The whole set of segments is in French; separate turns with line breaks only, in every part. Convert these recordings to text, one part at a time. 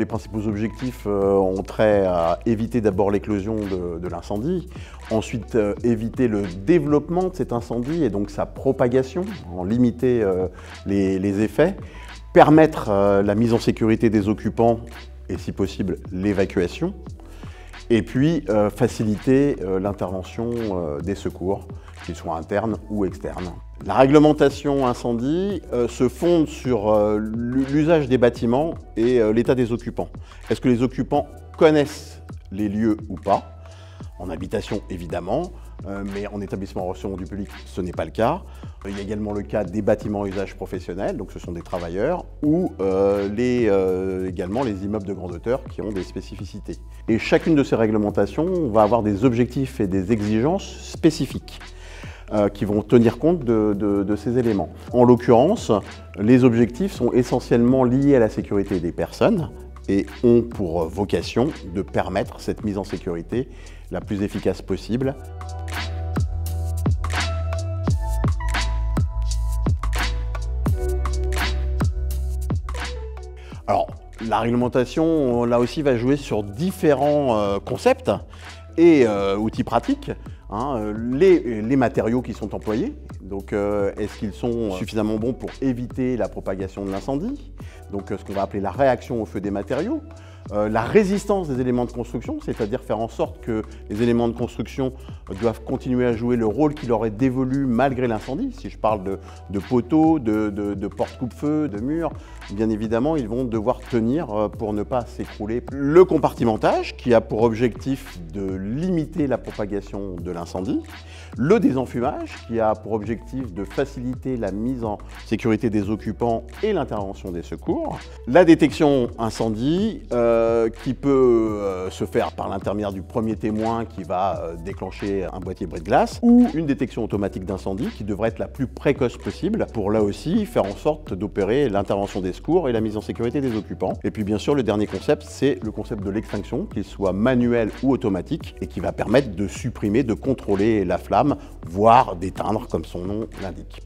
Les principaux objectifs ont trait à éviter d'abord l'éclosion de l'incendie, ensuite éviter le développement de cet incendie et donc sa propagation, en limiter les effets, permettre la mise en sécurité des occupants et si possible l'évacuation, et puis faciliter l'intervention des secours, qu'ils soient internes ou externes. La réglementation incendie se fonde sur l'usage des bâtiments et l'état des occupants. Est-ce que les occupants connaissent les lieux ou pas? En habitation, évidemment, mais en établissement recevant du public, ce n'est pas le cas. Il y a également le cas des bâtiments à usage professionnel, donc ce sont des travailleurs, ou également les immeubles de grande hauteur qui ont des spécificités. Et chacune de ces réglementations va avoir des objectifs et des exigences spécifiques qui vont tenir compte de ces éléments. En l'occurrence, les objectifs sont essentiellement liés à la sécurité des personnes et ont pour vocation de permettre cette mise en sécurité la plus efficace possible. Alors, la réglementation, là aussi, va jouer sur différents concepts et outils pratiques. Les matériaux qui sont employés, donc est-ce qu'ils sont suffisamment bons pour éviter la propagation de l'incendie? Donc ce qu'on va appeler la réaction au feu des matériaux. La résistance des éléments de construction, c'est-à-dire faire en sorte que les éléments de construction doivent continuer à jouer le rôle qui leur est dévolu malgré l'incendie. Si je parle de poteaux, de portes coupe-feu, de murs, bien évidemment, ils vont devoir tenir pour ne pas s'écrouler. Le compartimentage, qui a pour objectif de limiter la propagation de l'incendie. Le désenfumage, qui a pour objectif de faciliter la mise en sécurité des occupants et l'intervention des secours. La détection incendie, qui peut se faire par l'intermédiaire du premier témoin qui va déclencher un boîtier brise-glace, ou une détection automatique d'incendie qui devrait être la plus précoce possible pour là aussi faire en sorte d'opérer l'intervention des secours et la mise en sécurité des occupants. Et puis bien sûr le dernier concept, c'est le concept de l'extinction, qu'il soit manuel ou automatique, et qui va permettre de supprimer, de contrôler la flamme, voire d'éteindre comme son nom l'indique.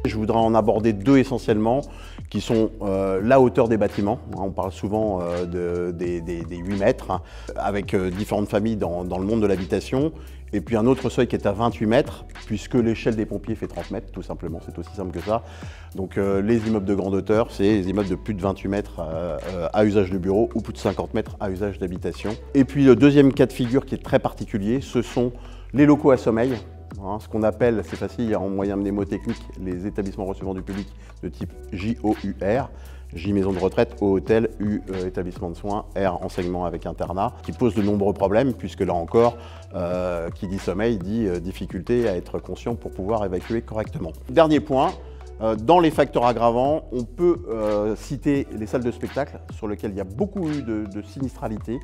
Je voudrais en aborder deux essentiellement, qui sont la hauteur des bâtiments. On parle souvent des 8 mètres, avec différentes familles dans le monde de l'habitation. Et puis un autre seuil qui est à 28 mètres, puisque l'échelle des pompiers fait 30 mètres, tout simplement, c'est aussi simple que ça. Donc les immeubles de grande hauteur, c'est les immeubles de plus de 28 mètres à usage de bureau, ou plus de 50 mètres à usage d'habitation. Et puis le deuxième cas de figure qui est très particulier, ce sont les locaux à sommeil. Ce qu'on appelle, c'est facile en moyen mnémotechnique, les établissements recevant du public de type JOUR, J maison de retraite, O hôtel, U établissement de soins, R enseignement avec internat, qui pose de nombreux problèmes puisque là encore, qui dit sommeil dit difficulté à être conscient pour pouvoir évacuer correctement. Dernier point, dans les facteurs aggravants, on peut citer les salles de spectacle sur lesquelles il y a beaucoup eu de sinistralité,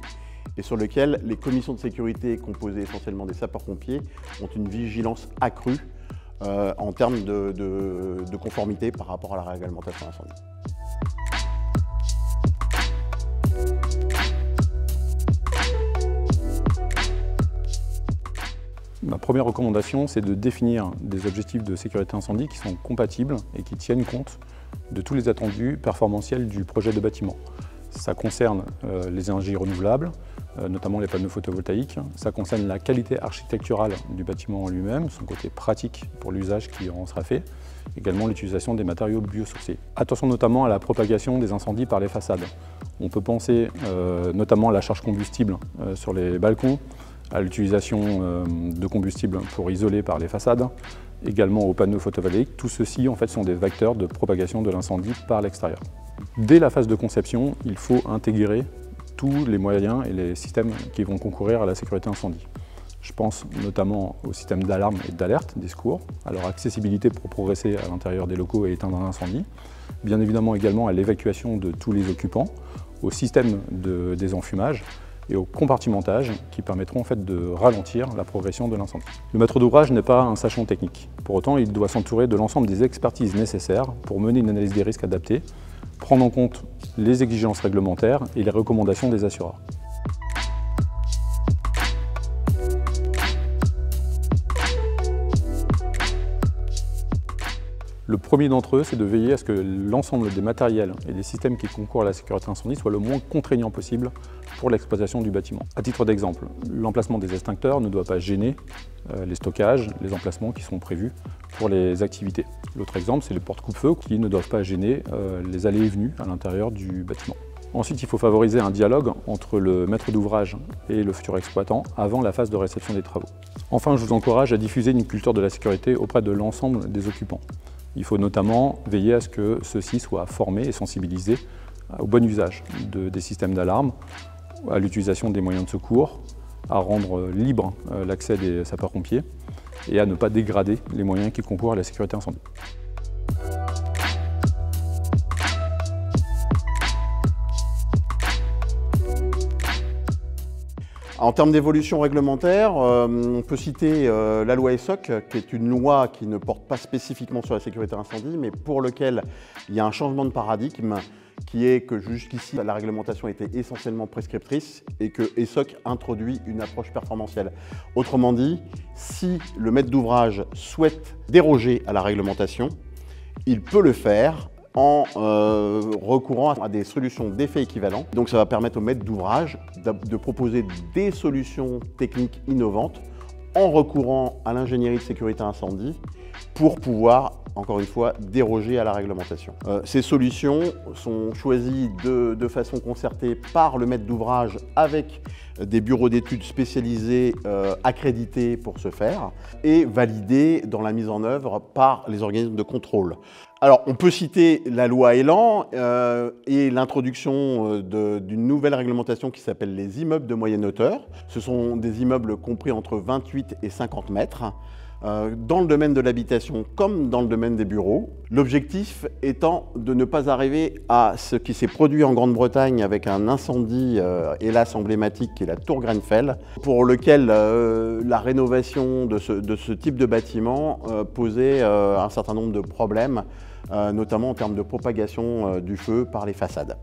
et sur lequel les commissions de sécurité composées essentiellement des sapeurs-pompiers ont une vigilance accrue en termes de conformité par rapport à la réglementation incendie.
Ma première recommandation, c'est de définir des objectifs de sécurité incendie qui sont compatibles et qui tiennent compte de tous les attendus performantiels du projet de bâtiment. Ça concerne les énergies renouvelables, notamment les panneaux photovoltaïques. Ça concerne la qualité architecturale du bâtiment en lui-même, son côté pratique pour l'usage qui en sera fait. Également l'utilisation des matériaux biosourcés. Attention notamment à la propagation des incendies par les façades. On peut penser notamment à la charge combustible sur les balcons, à l'utilisation de combustible pour isoler par les façades, également aux panneaux photovoltaïques. Tout ceci en fait sont des vecteurs de propagation de l'incendie par l'extérieur. Dès la phase de conception, il faut intégrer tous les moyens et les systèmes qui vont concourir à la sécurité incendie. Je pense notamment au système d'alarme et d'alerte des secours, à leur accessibilité pour progresser à l'intérieur des locaux et éteindre un incendie, bien évidemment également à l'évacuation de tous les occupants, au système de désenfumage et au compartimentage qui permettront en fait de ralentir la progression de l'incendie. Le maître d'ouvrage n'est pas un sachant technique. Pour autant, il doit s'entourer de l'ensemble des expertises nécessaires pour mener une analyse des risques adaptée, prendre en compte les exigences réglementaires et les recommandations des assureurs. Le premier d'entre eux, c'est de veiller à ce que l'ensemble des matériels et des systèmes qui concourent à la sécurité incendie soient le moins contraignants possible pour l'exploitation du bâtiment. À titre d'exemple, l'emplacement des extincteurs ne doit pas gêner les stockages, les emplacements qui sont prévus pour les activités. L'autre exemple, c'est les portes coupe-feu qui ne doivent pas gêner les allées et venues à l'intérieur du bâtiment. Ensuite, il faut favoriser un dialogue entre le maître d'ouvrage et le futur exploitant avant la phase de réception des travaux. Enfin, je vous encourage à diffuser une culture de la sécurité auprès de l'ensemble des occupants. Il faut notamment veiller à ce que ceux-ci soient formés et sensibilisés au bon usage des systèmes d'alarme, à l'utilisation des moyens de secours, à rendre libre l'accès des sapeurs-pompiers et à ne pas dégrader les moyens qui concourent à la sécurité incendie.
En termes d'évolution réglementaire, on peut citer la loi ESSOC, qui est une loi qui ne porte pas spécifiquement sur la sécurité incendie, mais pour lequel il y a un changement de paradigme qui est que jusqu'ici, la réglementation était essentiellement prescriptrice et que ESSOC introduit une approche performantielle. Autrement dit, si le maître d'ouvrage souhaite déroger à la réglementation, il peut le faire en recourant à des solutions d'effet équivalent. Donc ça va permettre au maître d'ouvrage de proposer des solutions techniques innovantes en recourant à l'ingénierie de sécurité incendie pour pouvoir, encore une fois, déroger à la réglementation. Ces solutions sont choisies de façon concertée par le maître d'ouvrage avec des bureaux d'études spécialisés accrédités pour ce faire et validés dans la mise en œuvre par les organismes de contrôle. Alors, on peut citer la loi Elan et l'introduction d'une nouvelle réglementation qui s'appelle les immeubles de moyenne hauteur. Ce sont des immeubles compris entre 28 et 50 mètres. Dans le domaine de l'habitation comme dans le domaine des bureaux. L'objectif étant de ne pas arriver à ce qui s'est produit en Grande-Bretagne avec un incendie, hélas emblématique, qui est la tour Grenfell, pour lequel la rénovation de ce type de bâtiment posait un certain nombre de problèmes, notamment en termes de propagation du feu par les façades.